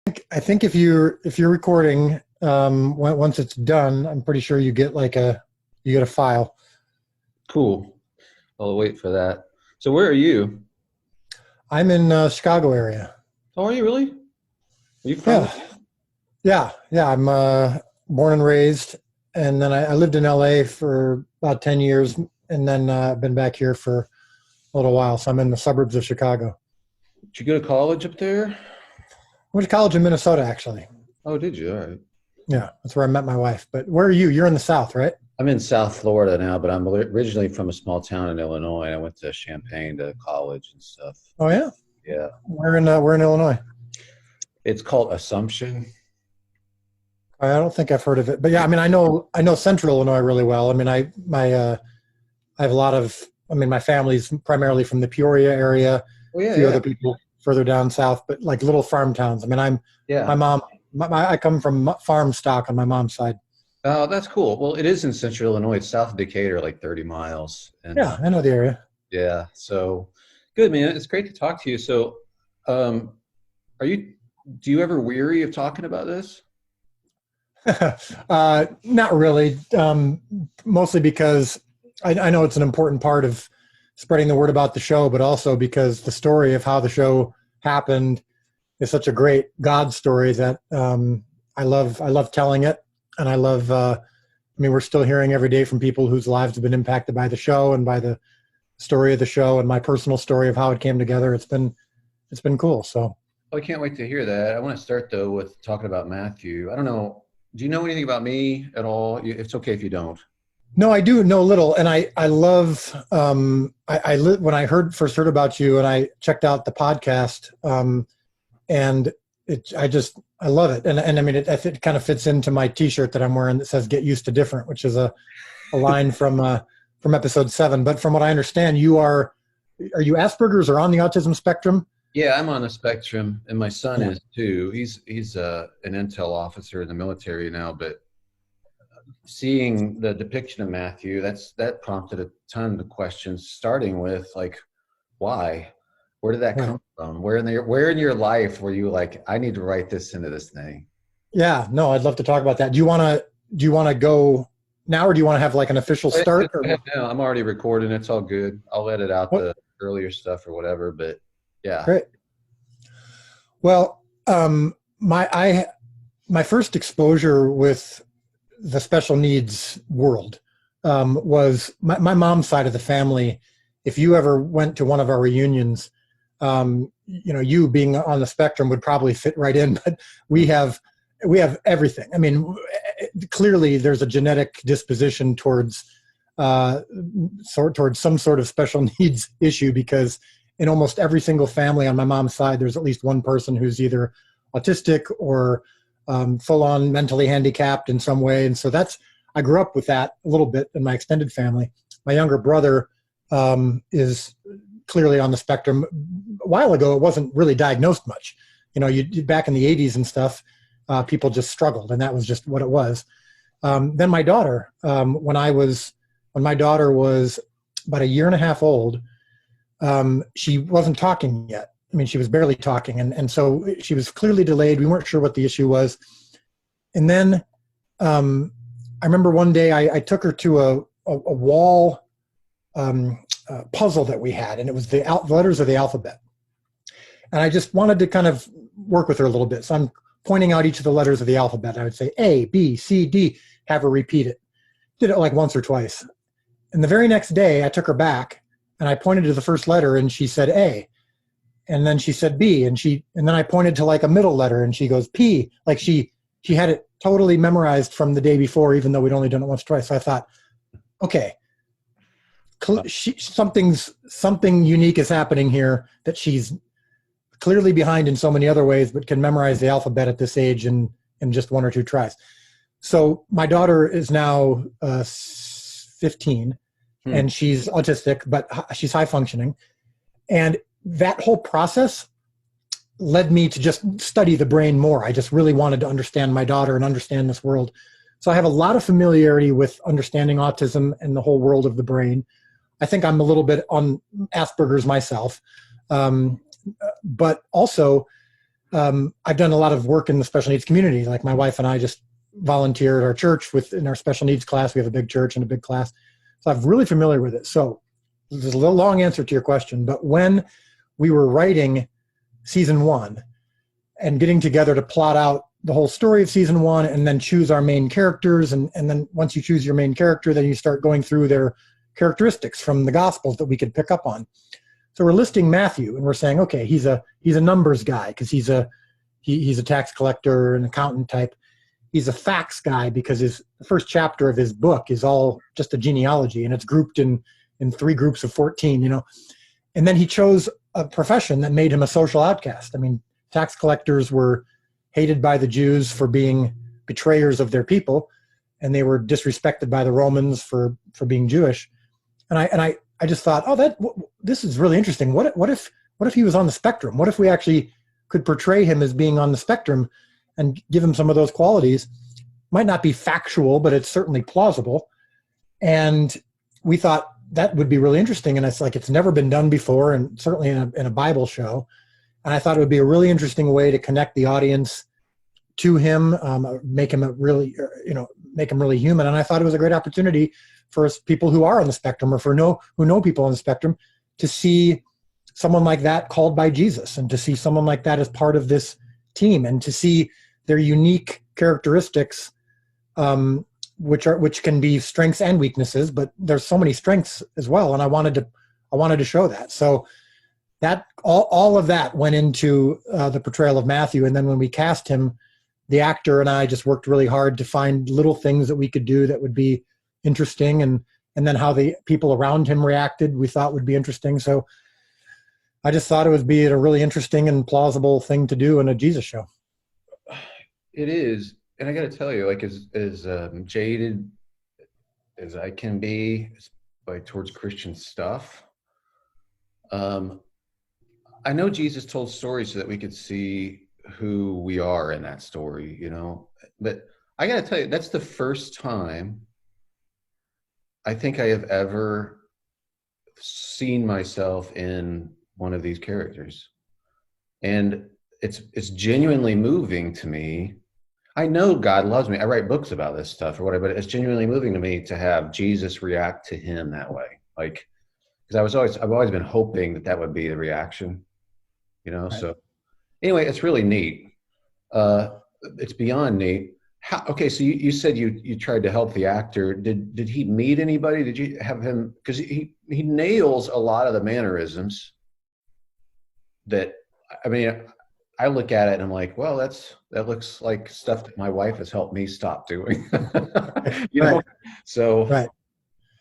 I think if you're recording, once it's done, I'm pretty sure you get a file. Cool. I'll wait for that. So where are you? I'm in Chicago area. Oh, are you really? Are you from Yeah, there? yeah. I'm born and raised, and then I lived in LA for about 10 years, and then been back here for a little while. So I'm in the suburbs of Chicago. Did you go to college up there? I went to college in Minnesota, actually. Oh, did you? All right. Yeah, that's where I met my wife. But where are you? You're in the South, right? I'm in South Florida now, but I'm originally from a small town in Illinois. I went to Champaign to college and stuff. Oh yeah. Yeah. We're in Illinois. It's called Assumption. I don't think I've heard of it, but yeah, I mean, I know Central Illinois really well. I mean, I have a lot of, I mean, my family's primarily from the Peoria area, a Oh, yeah, few yeah. other people further down south, but like little farm towns. I mean, my Yeah. mom, I come from farm stock on my mom's side. Oh, that's cool. Well, it is in central Illinois. It's south of Decatur, like 30 miles. And Yeah, I know the area. yeah, so good, man. It's great to talk to you. So, um, are you, do you ever weary of talking about this? Not really. Mostly because I know it's an important part of spreading the word about the show, but also because the story of how the show happened is such a great God story that I love telling it, and I love. I mean, we're still hearing every day from people whose lives have been impacted by the show and by the story of the show and my personal story of how it came together. It's been cool. So. Oh, I can't wait to hear that. I want to start though with talking about Matthew. I don't know. Do you know anything about me at all? It's okay if you don't. No, I do know little, and I love when I first heard about you, and I checked out the podcast, and I love it, and I mean it kind of fits into my T-shirt that I'm wearing that says "Get used to different," which is a line from episode 7. But from what I understand, are you Asperger's or on the autism spectrum? Yeah, I'm on the spectrum, and my son Yeah. is too. He's an intel officer in the military now, but seeing the depiction of Matthew, that prompted a ton of questions, starting with like, why? Where did that Right. come from? Where in your life were you like, I need to write this into this thing? Yeah. No, I'd love to talk about that. Do you want to go now, or do you want to have like an official Go start, or ahead now. I'm already recording. It's all good. I'll edit out what? the earlier stuff or whatever. But yeah. Great. Well, my first exposure with the special needs world was my mom's side of the family. If you ever went to one of our reunions, you being on the spectrum would probably fit right in. But we have everything. I mean, clearly there's a genetic disposition towards some sort of special needs issue, because in almost every single family on my mom's side, there's at least one person who's either autistic or full-on mentally handicapped in some way. And so I grew up with that a little bit in my extended family. My younger brother is clearly on the spectrum. A while ago, it wasn't really diagnosed much. Back in the 80s and stuff, people just struggled, and that was just what it was. Then my daughter, when my daughter was about a year and a half old, she wasn't talking yet. I mean, she was barely talking. And so she was clearly delayed. We weren't sure what the issue was. And then I remember one day I took her to a wall puzzle that we had, and it was the letters of the alphabet. And I just wanted to kind of work with her a little bit. So I'm pointing out each of the letters of the alphabet. I would say A, B, C, D, have her repeat it. Did it like once or twice. And the very next day I took her back and I pointed to the first letter and she said A. And then she said B, and then I pointed to like a middle letter and she goes P. Like she had it totally memorized from the day before, even though we'd only done it once or twice. So I thought, okay, something unique is happening here, that she's clearly behind in so many other ways, but can memorize the alphabet at this age in just one or two tries. So my daughter is now 15, and she's autistic, but she's high functioning. And that whole process led me to just study the brain more. I just really wanted to understand my daughter and understand this world. So I have a lot of familiarity with understanding autism and the whole world of the brain. I think I'm a little bit on Asperger's myself. But also I've done a lot of work in the special needs community. Like my wife and I just volunteer at our church in our special needs class. We have a big church and a big class. So I'm really familiar with it. So there's a little long answer to your question, but when we were writing season 1 and getting together to plot out the whole story of season 1 and then choose our main characters. And then once you choose your main character, then you start going through their characteristics from the Gospels that we could pick up on. So we're listing Matthew and we're saying, okay, he's a numbers guy because he's a tax collector, an accountant type. He's a facts guy because the first chapter of his book is all just a genealogy and it's grouped in 3 groups of 14, And then he chose a profession that made him a social outcast. I mean, tax collectors were hated by the Jews for being betrayers of their people, and they were disrespected by the Romans for being Jewish. And I just thought, this is really interesting. What if he was on the spectrum? What if we actually could portray him as being on the spectrum and give him some of those qualities? Might not be factual, but it's certainly plausible. And we thought that would be really interesting. And it's never been done before, and certainly in a Bible show. And I thought it would be a really interesting way to connect the audience to him, make him really human. And I thought it was a great opportunity for people who are on the spectrum or who know people on the spectrum to see someone like that called by Jesus, and to see someone like that as part of this team, and to see their unique characteristics, which can be strengths and weaknesses, but there's so many strengths as well. And I wanted to show that. So that all of that went into the portrayal of Matthew. And then when we cast him, the actor and I just worked really hard to find little things that we could do that would be interesting, and then how the people around him reacted we thought would be interesting. So I just thought it would be a really interesting and plausible thing to do in a Jesus show. It is. And I got to tell you, like as jaded as I can be towards Christian stuff, I know Jesus told stories so that we could see who we are in that story, but I got to tell you, that's the first time I think I have ever seen myself in one of these characters. And it's genuinely moving to me. I know God loves me. I write books about this stuff or whatever, but it's genuinely moving to me to have Jesus react to him that way. Like, because I've always been hoping that would be the reaction. Right. So anyway, it's really neat. It's beyond neat. Okay, so you said you tried to help the actor. Did he meet anybody? Did you have him? Because he nails a lot of the mannerisms that, I mean, I look at it and I'm like, well, that looks like stuff that my wife has helped me stop doing. Right. So right.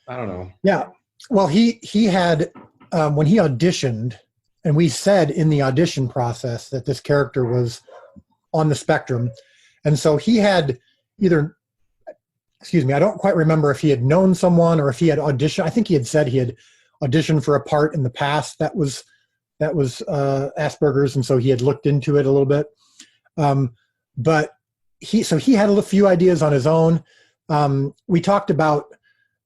I don't know. Yeah. Well, he had, when he auditioned, and we said in the audition process that this character was on the spectrum. And so he had I don't quite remember if he had known someone or if he had auditioned. I think he had said he had auditioned for a part in the past that was Asperger's. And so he had looked into it a little bit. But he had a few ideas on his own. We talked about,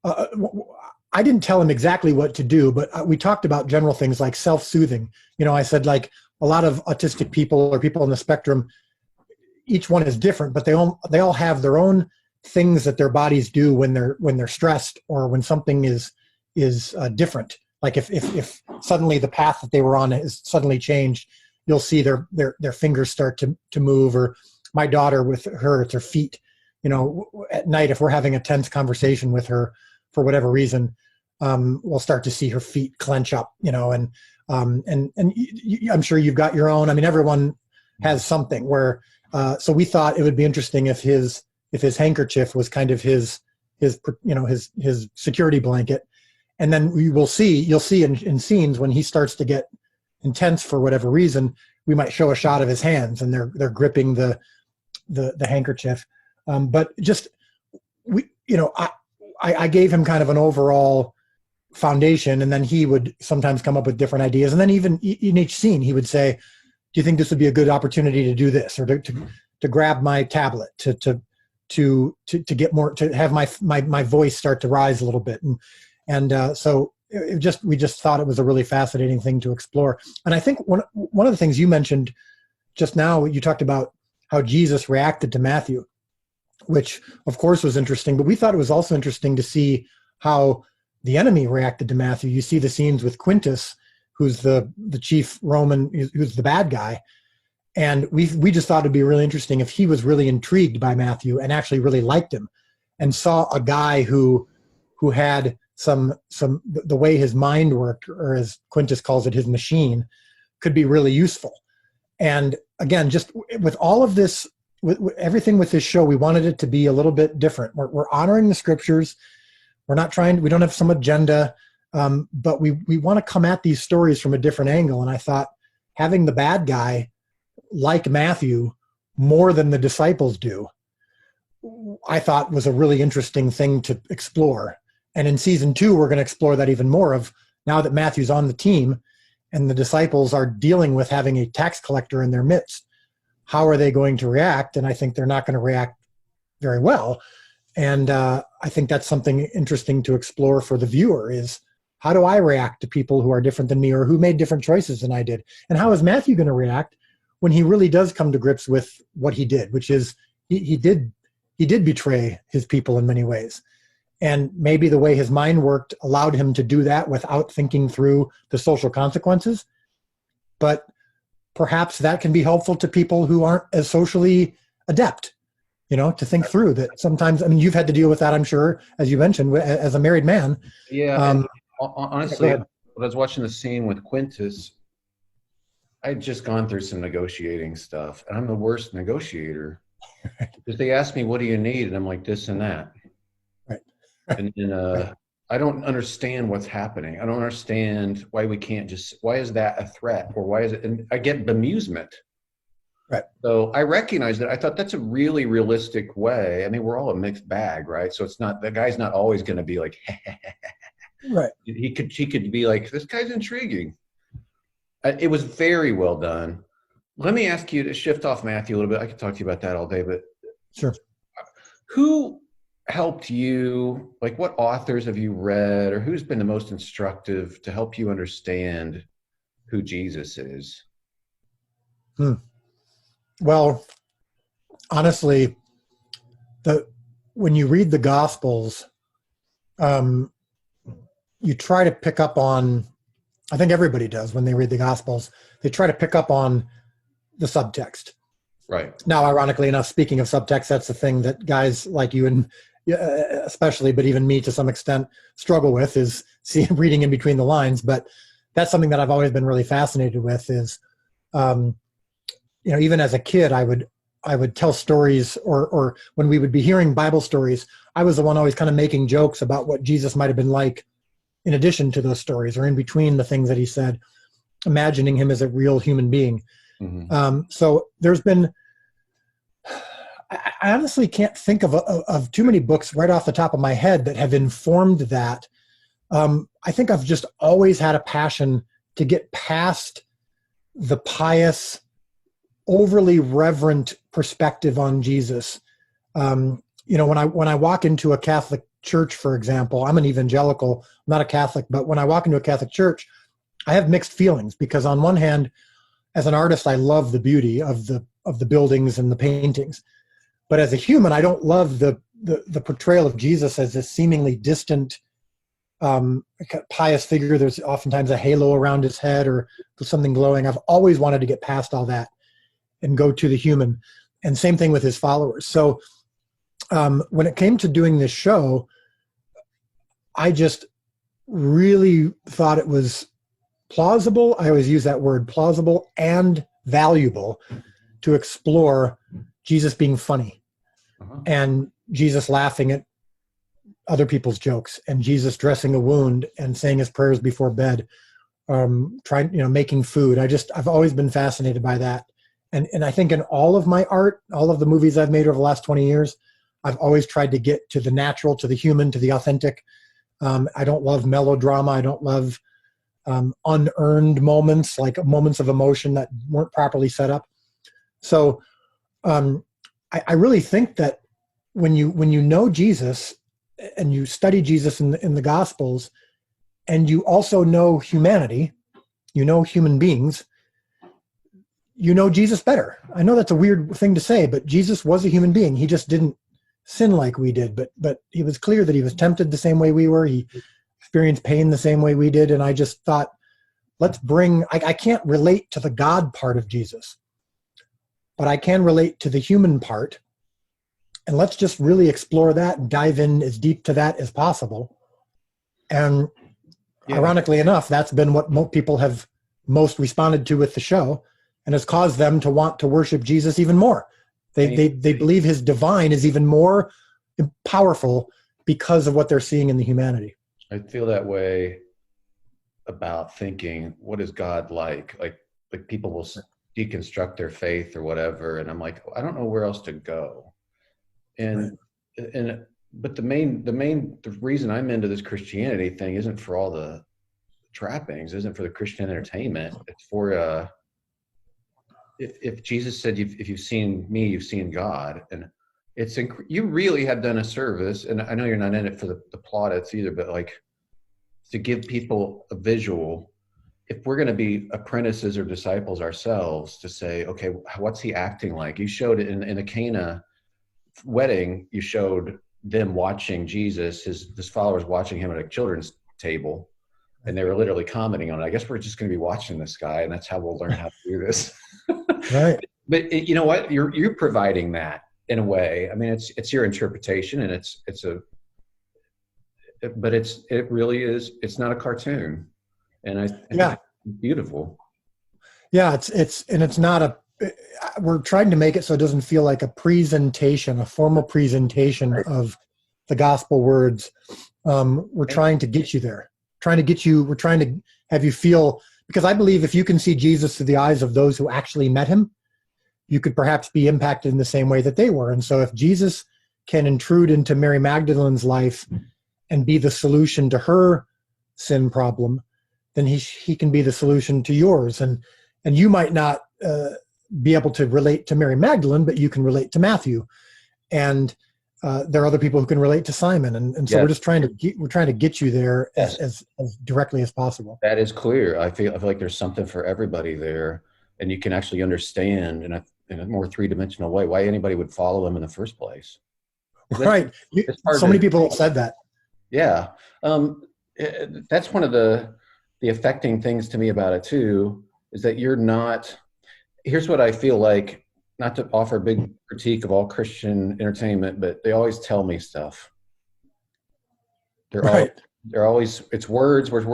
I didn't tell him exactly what to do, but we talked about general things like self-soothing. I said, like, a lot of autistic people or people on the spectrum, each one is different, but they all have their own things that their bodies do when they're stressed or when something is different. Like if suddenly the path that they were on is suddenly changed, you'll see their fingers start to move. Or my daughter, with her, it's her feet. At night, if we're having a tense conversation with her for whatever reason, we'll start to see her feet clench up. And I'm sure you've got your own. I mean, everyone has something where. So we thought it would be interesting if his handkerchief was kind of his security blanket. And then you'll see in scenes when he starts to get intense for whatever reason, we might show a shot of his hands and they're gripping the handkerchief. But just I gave him kind of an overall foundation, and then he would sometimes come up with different ideas. And then even in each scene, he would say, do you think this would be a good opportunity to do this, or to grab my tablet, to get more, to have my voice start to rise a little bit, and so we just thought it was a really fascinating thing to explore. And I think one of the things you mentioned just now you talked about how Jesus reacted to Matthew, which of course was interesting, but we thought it was also interesting to see how the enemy reacted to Matthew. You see the scenes with Quintus, who's the chief Roman, who's the bad guy. And we just thought it'd be really interesting if he was really intrigued by Matthew and actually really liked him and saw a guy who had the way his mind worked, or as Quintus calls it, his machine, could be really useful. And again, just with all of this, with everything with this show, we wanted it to be a little bit different. We're honoring the scriptures. We don't have some agenda, but we want to come at these stories from a different angle. And I thought having the bad guy like Matthew more than the disciples do, I thought was a really interesting thing to explore. And in season 2, we're going to explore that even more, of now that Matthew's on the team and the disciples are dealing with having a tax collector in their midst. How are they going to react? And I think they're not going to react very well. And I think that's something interesting to explore for the viewer, is how do I react to people who are different than me or who made different choices than I did? And how is Matthew going to react when he really does come to grips with what he did, which is he did betray his people in many ways. And maybe the way his mind worked allowed him to do that without thinking through the social consequences. But perhaps that can be helpful to people who aren't as socially adept, to think through that sometimes. I mean, you've had to deal with that, I'm sure, as you mentioned, as a married man. Yeah. Honestly, when I was watching the scene with Quintus, I'd just gone through some negotiating stuff, and I'm the worst negotiator. Because they ask me, what do you need? And I'm like, this and that. Right. And I don't understand what's happening. I don't understand why we can't why is that a threat? Or why is it? And I get bemusement. Right. So I recognize that. I thought that's a really realistic way. I mean, we're all a mixed bag, right? So it's not, the guy's not always going to be like, right. He could be like, this guy's intriguing. It was very well done. Let me ask you to shift off Matthew a little bit. I could talk to you about that all day, but sure. Who helped you? Like, what authors have you read, or who's been the most instructive to help you understand who Jesus is? Well, honestly, when you read the Gospels, you try to pick up on, I think everybody does when they read the Gospels, they try to pick up on the subtext. Right. Now, ironically enough, speaking of subtext, that's the thing that guys like you and especially, but even me to some extent, struggle with, is reading in between the lines. But that's something that I've always been really fascinated with, is, even as a kid, I would tell stories, or when we would be hearing Bible stories, I was the one always kind of making jokes about what Jesus might have been like in addition to those stories, or in between the things that he said, imagining him as a real human being. Mm-hmm. So there's been, I honestly can't think of too many books right off the top of my head that have informed that. I think I've just always had a passion to get past the pious, overly reverent perspective on Jesus. When I walk into a Catholic church, for example, I'm an evangelical, I'm not a Catholic, but when I walk into a Catholic church, I have mixed feelings, because on one hand, as an artist, I love the beauty of the buildings and the paintings. But as a human, I don't love the portrayal of Jesus as this seemingly distant, pious figure. There's oftentimes a halo around his head or something glowing. I've always wanted to get past all that and go to the human. And same thing with his followers. So when it came to doing this show, I just really thought it was plausible. I always use that word, plausible and valuable, to explore Jesus being funny, and Jesus laughing at other people's jokes, and Jesus dressing a wound and saying his prayers before bed, making food. I've always been fascinated by that. And I think in all of my art, all of the movies I've made over the last 20 years, I've always tried to get to the natural, to the human, to the authentic. I don't love melodrama. I don't love unearned moments, like moments of emotion that weren't properly set up. So I really think that when you know Jesus and you study Jesus in the Gospels, and you also know humanity, you know human beings, you know Jesus better. I know that's a weird thing to say, but Jesus was a human being. He just didn't sin like we did, but he was clear that he was tempted the same way we were. He experienced pain the same way we did. And I just thought, I can't relate to the God part of Jesus, but I can relate to the human part. And let's just really explore that and dive in as deep to that as possible. And ironically enough, that's been what most people have most responded to with the show, and has caused them to want to worship Jesus even more. They believe his divine is even more powerful because of what they're seeing in the humanity. I feel that way about thinking, what is God like? Like people will deconstruct their faith or whatever, and I'm like, I don't know where else to go. But the reason I'm into this Christianity thing isn't for all the trappings, isn't for the Christian entertainment. It's for if Jesus said, if you've seen me, you've seen God, and you really have done a service. And I know you're not in it for the plaudits either, but like to give people a visual. If we're going to be apprentices or disciples ourselves, to say, okay, what's he acting like? You showed it in the Cana wedding. You showed them watching Jesus, his followers watching him at a children's table, and they were literally commenting on it. I guess we're just going to be watching this guy, and that's how we'll learn how to do this. Right. But you know what? You're providing that in a way. I mean, it's your interpretation, and it really is. It's not a cartoon, and it's beautiful. Yeah, it's not we're trying to make it so it doesn't feel like a presentation, a formal presentation of the gospel words. We're trying to get you there, we're trying to have you feel, because I believe if you can see Jesus through the eyes of those who actually met him, you could perhaps be impacted in the same way that they were. And so if Jesus can intrude into Mary Magdalene's life and be the solution to her sin problem, then he can be the solution to yours. And you might not be able to relate to Mary Magdalene, but you can relate to Matthew. And there are other people who can relate to Simon. And so we're just trying to get you there as directly as possible. That is clear. I feel like there's something for everybody there, and you can actually understand in a more three-dimensional way why anybody would follow him in the first place. Right. So many people have said that. Yeah. That's one of the affecting things to me about it too, is that you're not, here's what I feel like, not to offer a big critique of all Christian entertainment, but they always tell me stuff. They're always, it's words. It's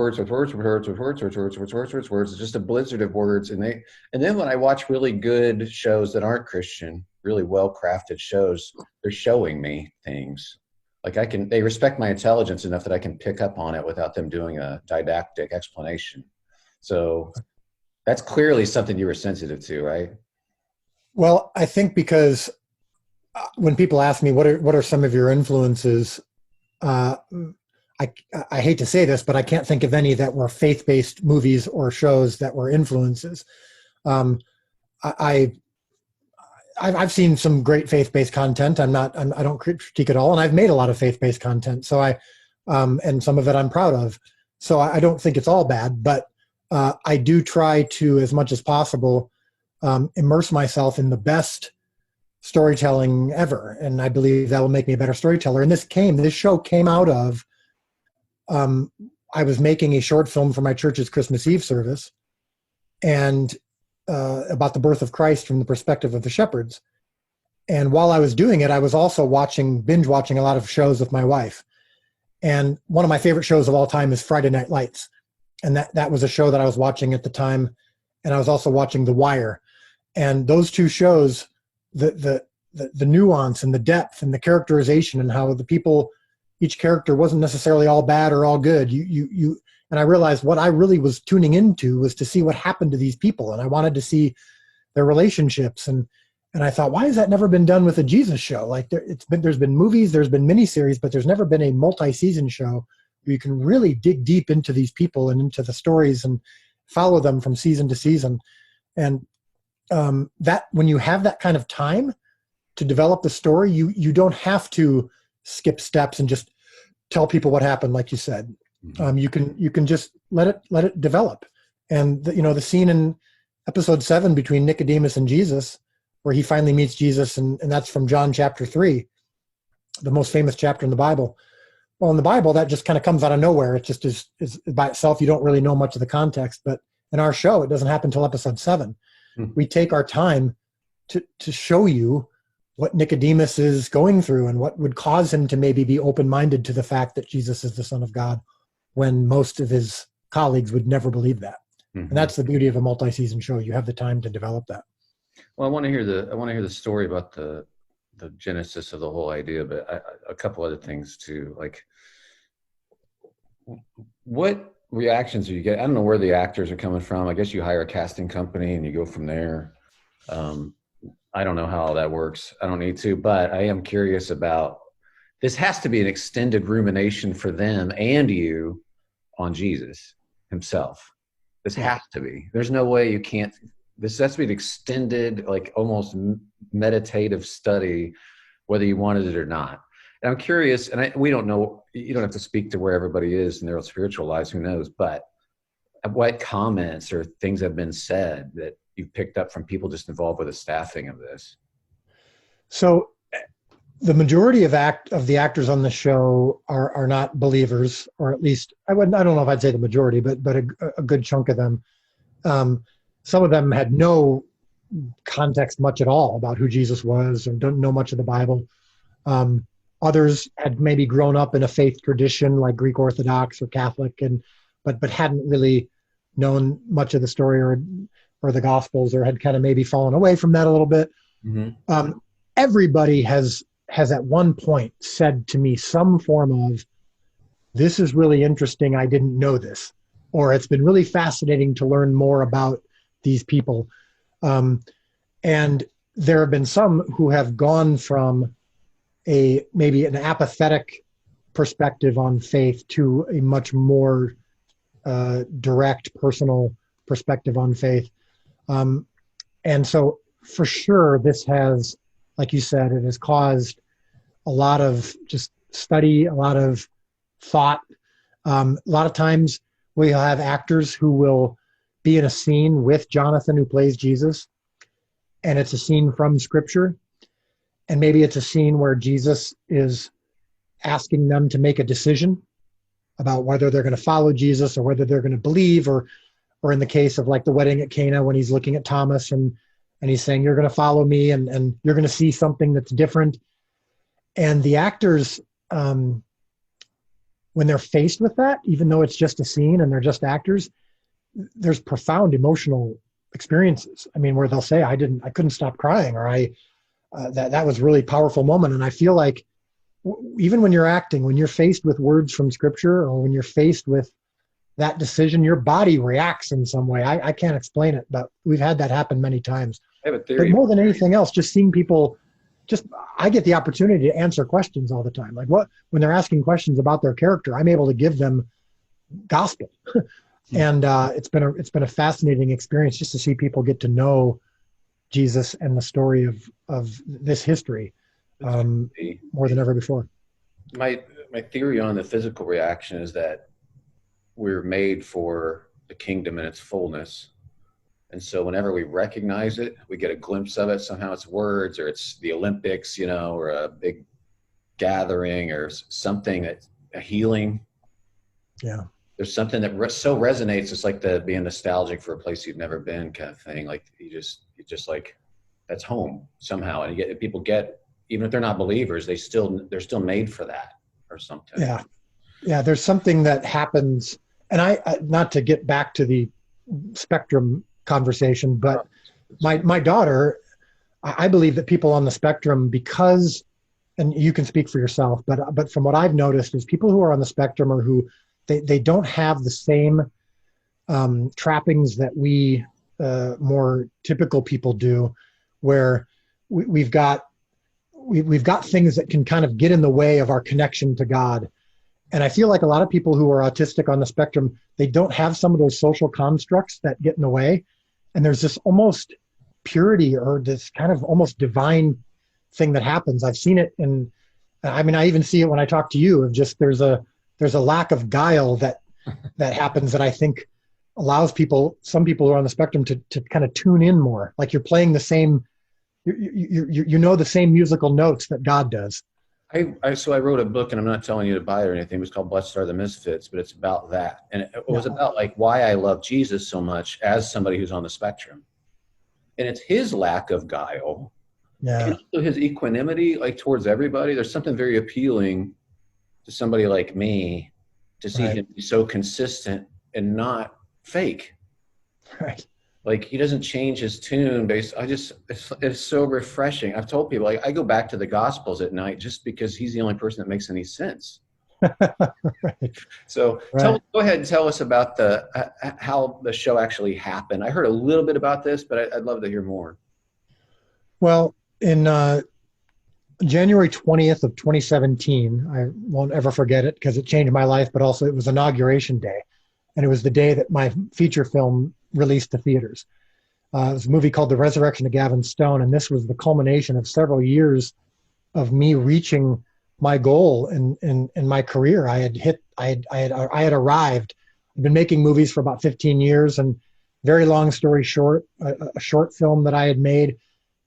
just a blizzard of words. And then when I watch really good shows that aren't Christian, really well-crafted shows, they're showing me things. Like they respect my intelligence enough that I can pick up on it without them doing a didactic explanation. So that's clearly something you were sensitive to, right? Well, I think because when people ask me what are some of your influences, I hate to say this, but I can't think of any that were faith-based movies or shows that were influences. I've seen some great faith-based content. I don't critique it all, and I've made a lot of faith-based content. So and some of it I'm proud of. So I don't think it's all bad, but I do try to, as much as possible, immerse myself in the best storytelling ever, and I believe that will make me a better storyteller. And this show came out of I was making a short film for my church's Christmas Eve service, and about the birth of Christ from the perspective of the shepherds. And while I was doing it, I was also binge watching a lot of shows with my wife. And one of my favorite shows of all time is Friday Night Lights. And that was a show that I was watching at the time. And I was also watching The Wire. And those two shows, the nuance and the depth and the characterization and how each character wasn't necessarily all bad or all good. And I realized what I really was tuning into was to see what happened to these people. And I wanted to see their relationships. And I thought, why has that never been done with a Jesus show? Like there's been movies, there's been miniseries, but there's never been a multi-season show where you can really dig deep into these people and into the stories and follow them from season to season. And that when you have that kind of time to develop the story, you don't have to skip steps and just tell people what happened, like you said. You can just let it develop. And the scene episode 7 between Nicodemus and Jesus, where he finally meets Jesus, and that's from John chapter 3, the most famous chapter in the Bible. Well, in the Bible, that just kind of comes out of nowhere. It just is by itself. You don't really know much of the context. But in our show, it doesn't happen until episode 7. We take our time to show you what Nicodemus is going through and what would cause him to maybe be open-minded to the fact that Jesus is the Son of God, when most of his colleagues would never believe that. And that's the beauty of a multi-season show. You have the time to develop that. Well, I want to hear the story about the genesis of the whole idea, but a couple other things too. Like, what reactions do you get? I don't know where the actors are coming from. I guess you hire a casting company and you go from there. I don't know how all that works. I don't need to, but I am curious about, this has to be an extended rumination for them and you on Jesus himself. This has to be. There's no way you can't. This has to be an extended, like almost meditative study, whether you wanted it or not. And I'm curious, and we don't know, you don't have to speak to where everybody is in their spiritual lives, who knows, but what comments or things have been said that you've picked up from people just involved with the staffing of this? So the majority of the actors on the show are not believers, or at least I don't know if I'd say the majority, but a good chunk of them. Some of them had no context much at all about who Jesus was, or don't know much of the Bible. Others had maybe grown up in a faith tradition like Greek Orthodox or Catholic, but hadn't really known much of the story or the Gospels, or had kind of maybe fallen away from that a little bit. Everybody has at one point said to me some form of, "This is really interesting, I didn't know this," or "It's been really fascinating to learn more about these people." And there have been some who have gone from maybe an apathetic perspective on faith to a much more direct, personal perspective on faith. And so for sure, this has, like you said, it has caused a lot of just study, a lot of thought. A lot of times we have actors who will be in a scene with Jonathan, who plays Jesus, and it's a scene from Scripture. And maybe it's a scene where Jesus is asking them to make a decision about whether they're going to follow Jesus or whether they're going to believe, or in the case of like the wedding at Cana, when he's looking at Thomas and he's saying, "You're going to follow me and you're going to see something that's different." And the actors, when they're faced with that, even though it's just a scene and they're just actors, there's profound emotional experiences. I mean, where they'll say, I couldn't stop crying," or that was a really powerful moment. And I feel like even when you're acting, when you're faced with words from Scripture, or when you're faced with that decision, your body reacts in some way. I can't explain it, but we've had that happen many times. I have a theory. But more than anything else, just seeing people, I get the opportunity to answer questions all the time. Like when they're asking questions about their character, I'm able to give them gospel. And it's been a fascinating experience just to see people get to know Jesus and the story of this history more than ever before. My theory on the physical reaction is that we're made for the kingdom in its fullness. And so whenever we recognize it, we get a glimpse of it. Somehow it's words, or it's the Olympics, or a big gathering, or something, that's a healing. Yeah. There's something that so resonates. It's like being nostalgic for a place you've never been, kind of thing. Like you just like, that's home somehow. And people get, even if they're not believers, they're still made for that or something. Yeah. Yeah. There's something that happens. And I not to get back to the spectrum conversation, but my daughter, I believe that people on the spectrum, because, and you can speak for yourself, but from what I've noticed is people who are on the spectrum, or who they don't have the same trappings that we more typical people do, where we've got things that can kind of get in the way of our connection to God. And I feel like a lot of people who are autistic on the spectrum, they don't have some of those social constructs that get in the way. And there's this almost purity, or this kind of almost divine thing that happens. I've seen it I even see it when I talk to you, of just there's a lack of guile that happens, that I think allows people, some people who are on the spectrum, to kind of tune in more. Like you're playing the same, you know, the same musical notes that God does. So I wrote a book, and I'm not telling you to buy it or anything. It was called Blessed Are the Misfits, but it's about that. And it was Yeah. about like why I love Jesus so much as somebody who's on the spectrum. And it's his lack of guile and Yeah. also his equanimity, like towards everybody. There's something very appealing to somebody like me to see Right. him be so consistent and not fake. Right. Like he doesn't change his tune based. It's so refreshing. I've told people like I go back to the Gospels at night just because he's the only person that makes any sense. Right. So Right. go ahead and tell us about the how the show actually happened. I heard a little bit about this, but I'd love to hear more. Well, in January 20th of 2017, I won't ever forget it because it changed my life, but also it was inauguration day. And it was the day that my feature film released to theaters. It was a movie called The Resurrection of Gavin Stone. And this was the culmination of several years of me reaching my goal in my career. I had arrived. I've been making movies for about 15 years, and very long story short, a short film that I had made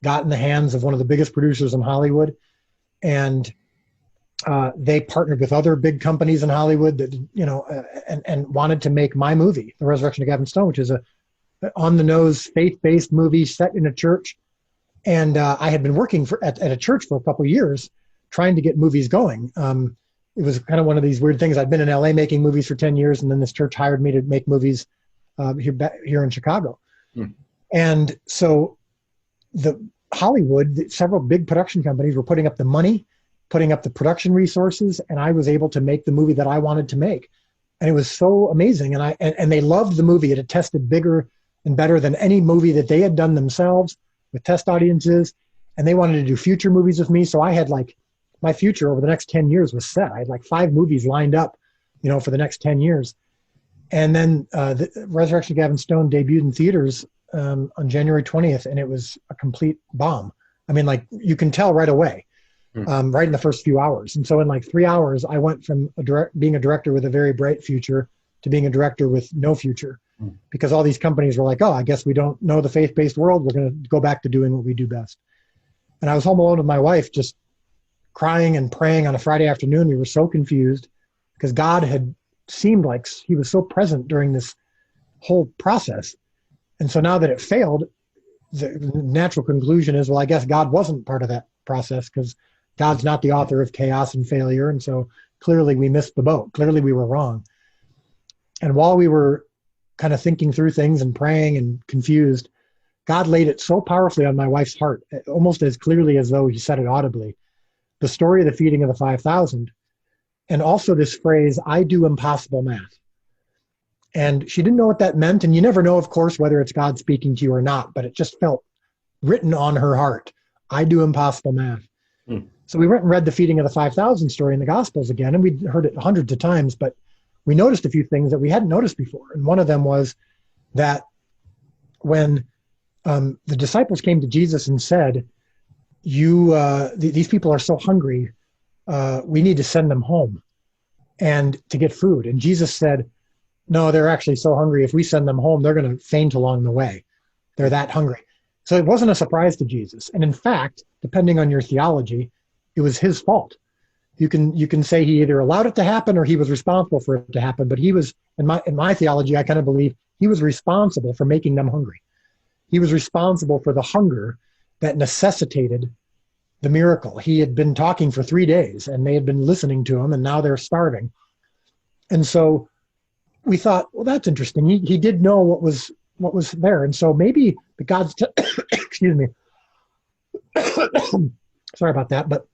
got in the hands of one of the biggest producers in Hollywood, and they partnered with other big companies in Hollywood that and wanted to make my movie, The Resurrection of Gavin Stone, which is a on the nose faith-based movie set in a church. And I had been working at a church for a couple of years, trying to get movies going. It was kind of one of these weird things. I'd been in LA making movies for 10 years, and then this church hired me to make movies here in Chicago. Hmm. And so the Hollywood, several big production companies were putting up the money, putting up the production resources, and I was able to make the movie that I wanted to make. And it was so amazing. And they loved the movie. It had tested bigger and better than any movie that they had done themselves with test audiences. And they wanted to do future movies with me. So I had like my future over the next 10 years was set. I had like 5 movies lined up, for the next 10 years. And then the Resurrection of Gavin Stone debuted in theaters on January 20th, and it was a complete bomb. I mean, like you can tell right away, right in the first few hours. And so in like 3 hours, I went from being a director with a very bright future to being a director with no future, because all these companies were like, oh, I guess we don't know the faith-based world. We're going to go back to doing what we do best. And I was home alone with my wife, just crying and praying on a Friday afternoon. We were so confused because God had seemed like he was so present during this whole process. And so now that it failed, the natural conclusion is, well, I guess God wasn't part of that process because God's not the author of chaos and failure. And so clearly we missed the boat. Clearly we were wrong. And while we were kind of thinking through things and praying and confused, God laid it so powerfully on my wife's heart, almost as clearly as though he said it audibly, the story of the feeding of the 5,000. And also this phrase, I do impossible math. And she didn't know what that meant. And you never know, of course, whether it's God speaking to you or not, but it just felt written on her heart. I do impossible math. So we went and read the feeding of the 5,000 story in the Gospels again, and we'd heard it hundreds of times, but we noticed a few things that we hadn't noticed before. And one of them was that when the disciples came to Jesus and said, these people are so hungry, we need to send them home and to get food. And Jesus said, no, they're actually so hungry. If we send them home, they're going to faint along the way. They're that hungry. So it wasn't a surprise to Jesus. And in fact, depending on your theology, it was his fault. You can say he either allowed it to happen or he was responsible for it to happen. But he was, in my theology, I kind of believe he was responsible for making them hungry. He was responsible for the hunger that necessitated the miracle. He had been talking for 3 days and they had been listening to him, and now they're starving. And so we thought, well, that's interesting. He did know what was there. And so maybe God's, excuse me, sorry about that, but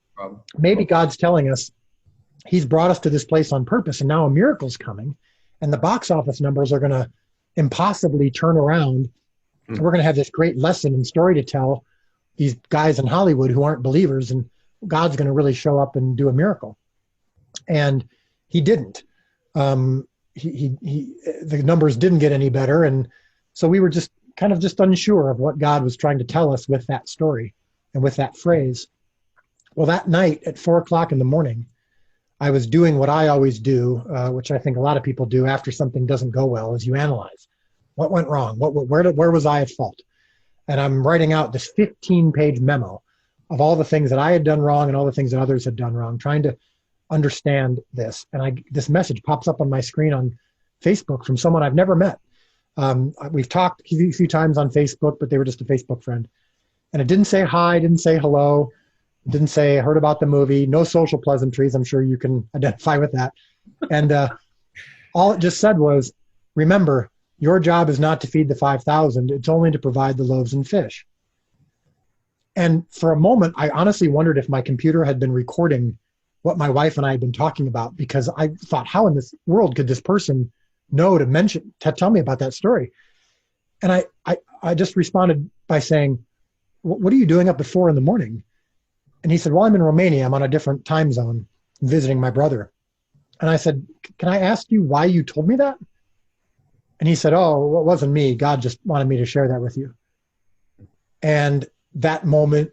maybe God's telling us he's brought us to this place on purpose, and now a miracle's coming, and the box office numbers are going to impossibly turn around. We're going to have this great lesson and story to tell these guys in Hollywood who aren't believers, and God's going to really show up and do a miracle. And he didn't. The numbers didn't get any better, and so we were just kind of unsure of what God was trying to tell us with that story and with that phrase. Well, that night at 4:00 in the morning, I was doing what I always do, which I think a lot of people do after something doesn't go well, is you analyze. What went wrong? Where was I at fault? And I'm writing out this 15-page memo of all the things that I had done wrong and all the things that others had done wrong, trying to understand this. And this message pops up on my screen on Facebook from someone I've never met. We've talked a few times on Facebook, but they were just a Facebook friend. And it didn't say hi, didn't say hello, didn't say heard about the movie, no social pleasantries. I'm sure you can identify with that. And all it just said was, remember, your job is not to feed the 5,000. It's only to provide the loaves and fish. And for a moment, I honestly wondered if my computer had been recording what my wife and I had been talking about, because I thought, how in this world could this person know to tell me about that story? And I just responded by saying, what are you doing up at 4 a.m? And he said, well, I'm in Romania. I'm on a different time zone, visiting my brother. And I said, can I ask you why you told me that? And he said, oh, it wasn't me. God just wanted me to share that with you. And that moment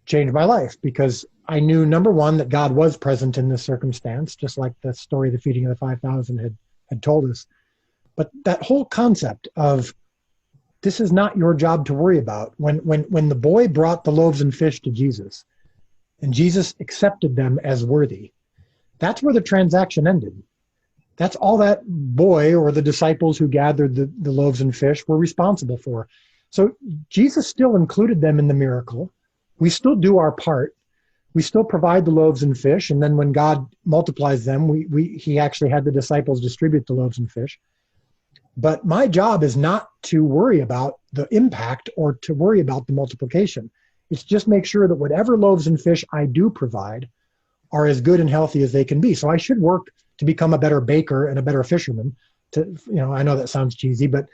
changed my life, because I knew, number one, that God was present in this circumstance, just like the story of the feeding of the 5,000 had told us. But that whole concept of this is not your job to worry about. When the boy brought the loaves and fish to Jesus, and Jesus accepted them as worthy, that's where the transaction ended. That's all that boy or the disciples who gathered the loaves and fish were responsible for. So Jesus still included them in the miracle. We still do our part. We still provide the loaves and fish. And then when God multiplies them, he actually had the disciples distribute the loaves and fish. But my job is not to worry about the impact or to worry about the multiplication. It's just make sure that whatever loaves and fish I do provide are as good and healthy as they can be. So I should work to become a better baker and a better fisherman. I know that sounds cheesy, but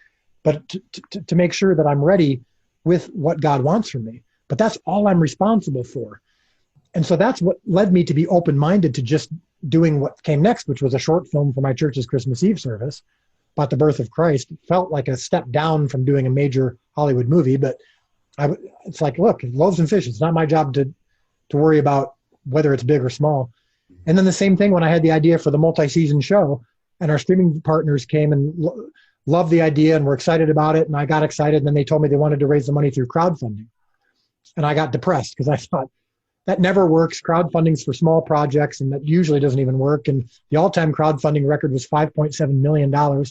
to make sure that I'm ready with what God wants from me. But that's all I'm responsible for. And so that's what led me to be open-minded to just doing what came next, which was a short film for my church's Christmas Eve service about the birth of Christ. It felt like a step down from doing a major Hollywood movie, but it's like, look, loaves and fish, it's not my job to worry about whether it's big or small. And then the same thing when I had the idea for the multi-season show, and our streaming partners came and loved the idea and were excited about it, and I got excited, and then they told me they wanted to raise the money through crowdfunding. And I got depressed because I thought, that never works. Crowdfunding's for small projects, and that usually doesn't even work. And the all-time crowdfunding record was $5.7 million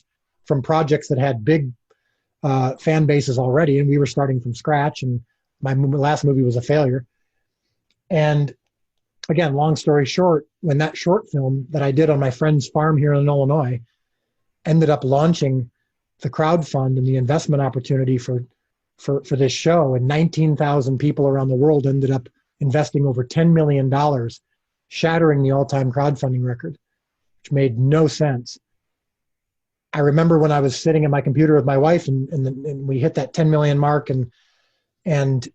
from projects that had big fan bases already, and we were starting from scratch, and my last movie was a failure. And again, long story short, when that short film that I did on my friend's farm here in Illinois ended up launching the crowdfund and the investment opportunity for this show, and 19,000 people around the world ended up investing over $10 million, shattering the all-time crowdfunding record, which made no sense. I remember when I was sitting at my computer with my wife and we hit that 10 million mark, and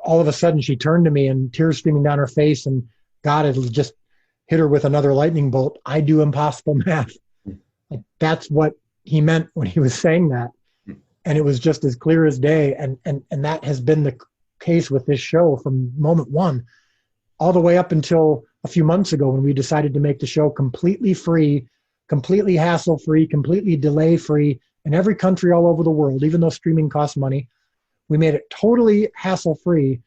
all of a sudden she turned to me and tears streaming down her face, and God had just hit her with another lightning bolt. I do impossible math. Like, that's what he meant when he was saying that. And it was just as clear as day. And that has been the case with this show from moment one, all the way up until a few months ago when we decided to make the show completely free, completely hassle-free, completely delay-free in every country all over the world, even though streaming costs money. We made it totally hassle-free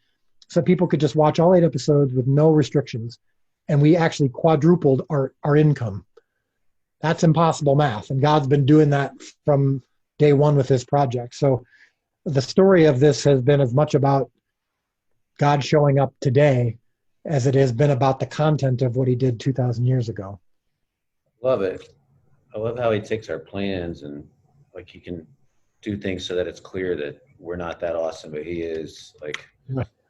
so people could just watch all 8 episodes with no restrictions. And we actually quadrupled our income. That's impossible math. And God's been doing that from day one with this project. So the story of this has been as much about God showing up today as it has been about the content of what he did 2,000 years ago. Love it. I love how he takes our plans and like he can do things so that it's clear that we're not that awesome, but he is. Like,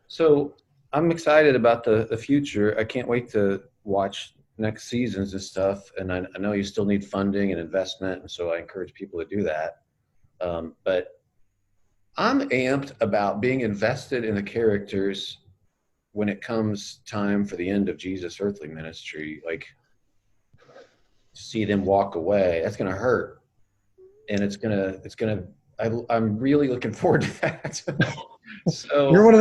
so I'm excited about the future. I can't wait to watch next seasons and stuff. And I know you still need funding and investment, and so I encourage people to do that. But I'm amped about being invested in the characters when it comes time for the end of Jesus' earthly ministry. Like, see them walk away, that's going to hurt. And I'm really looking forward to that. So you're one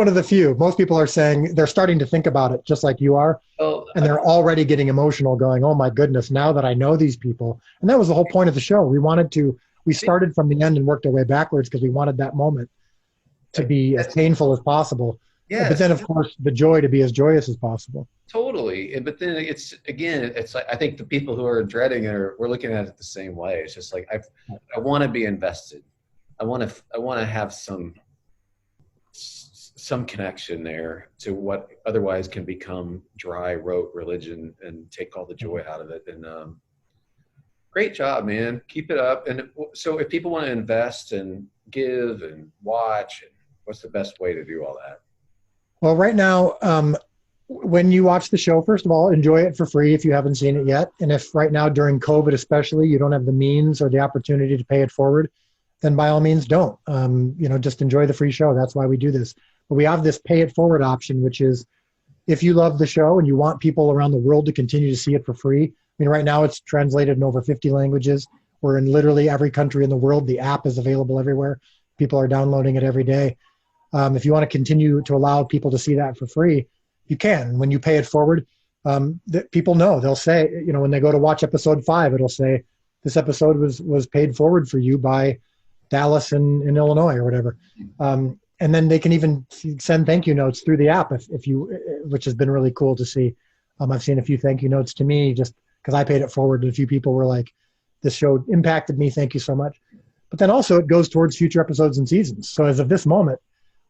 of the few. Most people are saying they're starting to think about it just like you are. And they're already getting emotional going, oh my goodness, now that I know these people. And that was the whole point of the show. We wanted to we started from the end and worked our way backwards because we wanted that moment to be as painful as possible. Yes. But then, of course, the joy to be as joyous as possible. Totally. But then it's like, I think the people who are dreading it we're looking at it the same way. It's just like, I want to be invested. I want to have some connection there to what otherwise can become dry, rote religion and take all the joy out of it. And great job, man. Keep it up. And so if people want to invest and give and watch, what's the best way to do all that? Well, right now, when you watch the show, first of all, enjoy it for free if you haven't seen it yet. And if right now during COVID especially, you don't have the means or the opportunity to pay it forward, then by all means don't. Just enjoy the free show. That's why we do this. But we have this pay it forward option, which is if you love the show and you want people around the world to continue to see it for free. I mean, right now it's translated in over 50 languages. We're in literally every country in the world. The app is available everywhere. People are downloading it every day. If you want to continue to allow people to see that for free, you can. When you pay it forward, people know. They'll say, when they go to watch episode 5, it'll say, this episode was paid forward for you by Dallas in Illinois or whatever. And then they can even send thank you notes through the app, which has been really cool to see. I've seen a few thank you notes to me just because I paid it forward, and a few people were like, this show impacted me. Thank you so much. But then also it goes towards future episodes and seasons. So as of this moment,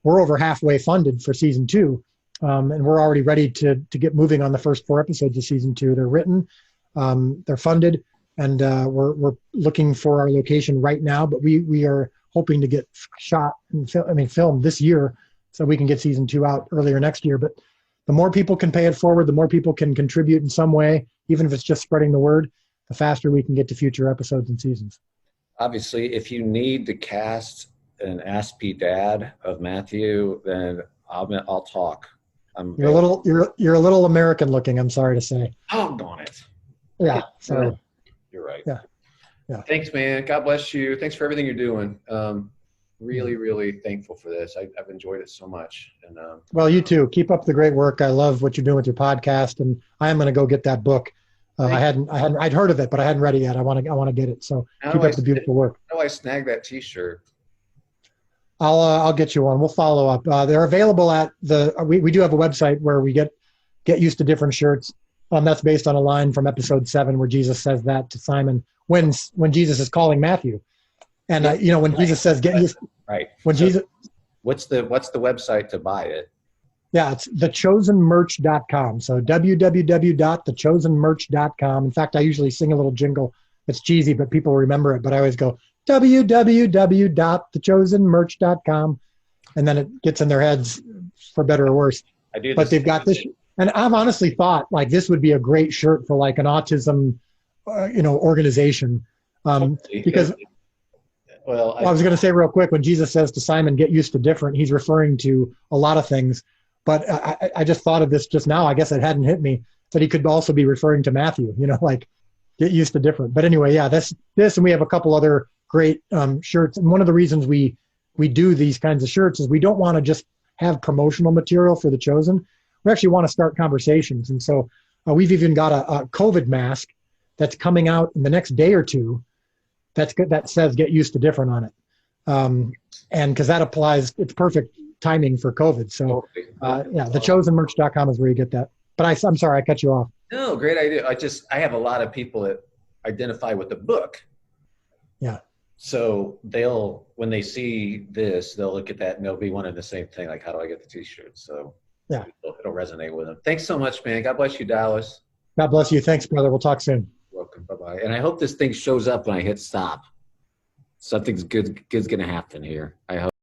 we're over halfway funded for season 2. And we're already ready to get moving on the first 4 episodes of season 2. They're written, they're funded, and we're looking for our location right now. But we are hoping to get shot and filmed this year, so we can get season 2 out earlier next year. But the more people can pay it forward, the more people can contribute in some way, even if it's just spreading the word, the faster we can get to future episodes and seasons. Obviously, if you need to cast an Aspie dad of Matthew, then I'll talk. You're a little American looking, I'm sorry to say. Oh, darn it. Yeah. So you're right. Yeah. Thanks, man. God bless you. Thanks for everything you're doing. Really, really thankful for this. I've enjoyed it so much. And well, you too. Keep up the great work. I love what you're doing with your podcast, and I am going to go get that book. I'd heard of it, but I hadn't read it yet. I want to get it. So keep up the beautiful work. How do I snag that T-shirt? I'll get you one. We'll follow up. They're available at we do have a website where we get used to different shirts. That's based on a line from episode 7 where Jesus says that to Simon when Jesus is calling Matthew. And when Jesus says get used. Right. When Jesus. What's the website to buy it? Yeah, it's thechosenmerch.com. So www.thechosenmerch.com. In fact, I usually sing a little jingle. It's cheesy, but people remember it. But I always go www.thechosenmerch.com, and then it gets in their heads for better or worse. I do. But they've got this, and I've honestly thought like this would be a great shirt for like an autism, organization, because. Well, I was going to say real quick, when Jesus says to Simon, "Get used to different," he's referring to a lot of things. But I just thought of this just now. I guess it hadn't hit me that he could also be referring to Matthew. Like get used to different. But anyway, yeah, this, and we have a couple other great shirts. And one of the reasons we do these kinds of shirts is we don't want to just have promotional material for The Chosen. We actually want to start conversations. And so we've even got a COVID mask that's coming out in the next day or two. That's good. That says "Get used to different" on it, and because that applies, it's perfect timing for COVID. So, thechosenmerch.com is where you get that. But I'm sorry, I cut you off. No, great idea. I have a lot of people that identify with the book. Yeah. So when they see this, they'll look at that and they'll be wanting the same thing. Like, how do I get the T-shirt? So yeah, it'll resonate with them. Thanks so much, man. God bless you, Dallas. God bless you. Thanks, brother. We'll talk soon. Welcome. Bye-bye. And I hope this thing shows up when I hit stop. Something's good's going to happen here. I hope.